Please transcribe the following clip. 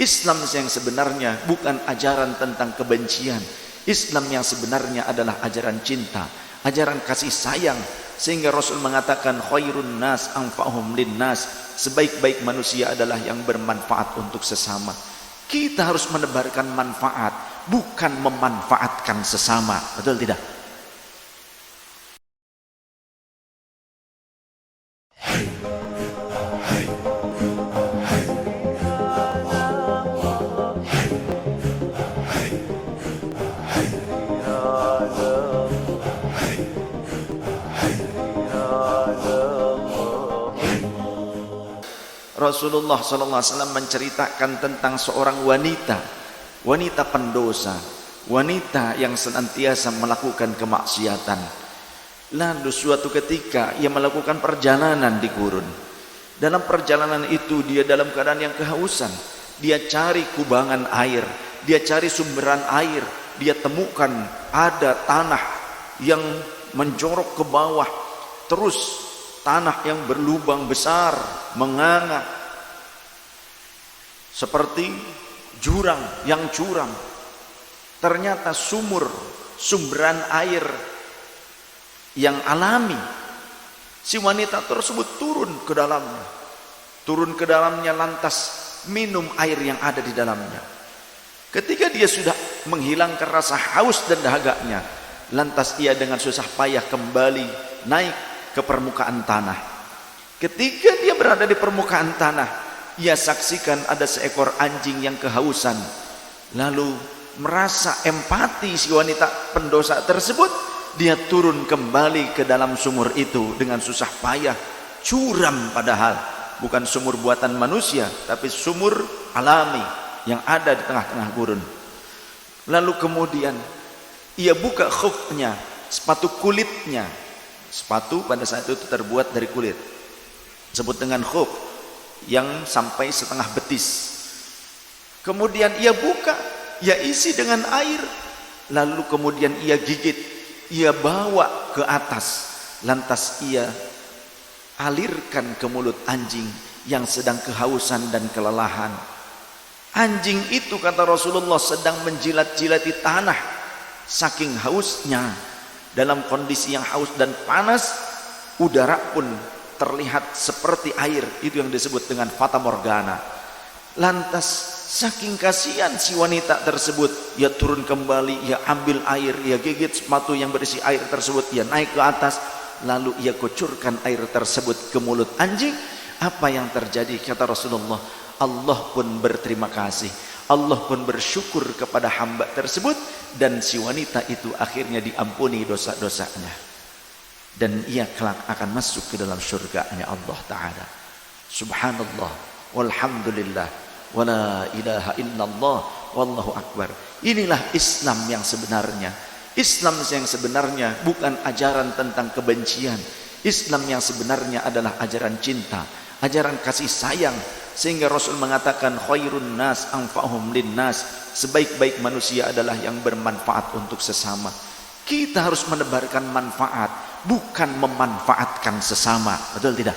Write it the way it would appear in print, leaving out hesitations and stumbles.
Islam yang sebenarnya bukan ajaran tentang kebencian. Islam yang sebenarnya adalah ajaran cinta, ajaran kasih sayang. Sehingga Rasul mengatakan khairun nas anfa'uhum linnas, sebaik-baik manusia adalah yang bermanfaat untuk sesama. Kita harus menebarkan manfaat, bukan memanfaatkan sesama. Betul tidak? Rasulullah SAW menceritakan tentang seorang wanita pendosa, wanita yang senantiasa melakukan kemaksiatan. Lalu suatu ketika ia melakukan perjalanan di gurun. Dalam perjalanan itu dia dalam keadaan yang kehausan. Dia cari kubangan air, dia cari sumberan air. Dia temukan ada tanah yang menjorok ke bawah, terus tanah yang berlubang besar, menganga seperti jurang yang curam. Ternyata sumberan air yang alami. Si wanita tersebut turun ke dalamnya lantas minum air yang ada di dalamnya. Ketika dia sudah menghilangkan rasa haus dan dahaganya, lantas ia dengan susah payah kembali naik ke permukaan tanah. Ketika dia berada di permukaan tanah, ia saksikan ada seekor anjing yang kehausan. Lalu merasa empati si wanita pendosa tersebut, dia turun kembali ke dalam sumur itu dengan susah payah, curam padahal, bukan sumur buatan manusia, tapi sumur alami yang ada di tengah-tengah gurun. Lalu kemudian ia buka khufnya, sepatu kulitnya. Sepatu pada saat itu terbuat dari kulit, disebut dengan khuf, yang sampai setengah betis. Kemudian ia buka, ia isi dengan air, lalu kemudian ia gigit, ia bawa ke atas, lantas ia alirkan ke mulut anjing yang sedang kehausan dan kelelahan. Anjing itu, kata Rasulullah, sedang menjilat-jilati tanah saking hausnya. Dalam kondisi yang haus dan panas, udara pun terlihat seperti air. Itu yang disebut dengan fata morgana. Lantas saking kasihan si wanita tersebut, ia turun kembali, ia ambil air, ia gigit sepatu yang berisi air tersebut, ia naik ke atas, lalu ia kucurkan air tersebut ke mulut anjing. Apa yang terjadi? Kata Rasulullah, Allah pun berterima kasih, Allah pun bersyukur kepada hamba tersebut, dan si wanita itu akhirnya diampuni dosa-dosanya, dan ia kelak akan masuk ke dalam surganya Allah Ta'ala. Subhanallah, walhamdulillah, wala ilaha illallah, wallahu akbar. Inilah Islam yang sebenarnya. Islam yang sebenarnya bukan ajaran tentang kebencian. Islam yang sebenarnya adalah ajaran cinta, ajaran kasih sayang. Sehingga Rasul mengatakan khairun nas anfa'uhum linnas, sebaik-baik manusia adalah yang bermanfaat untuk sesama. Kita harus menebarkan manfaat, bukan memanfaatkan sesama. Betul tidak?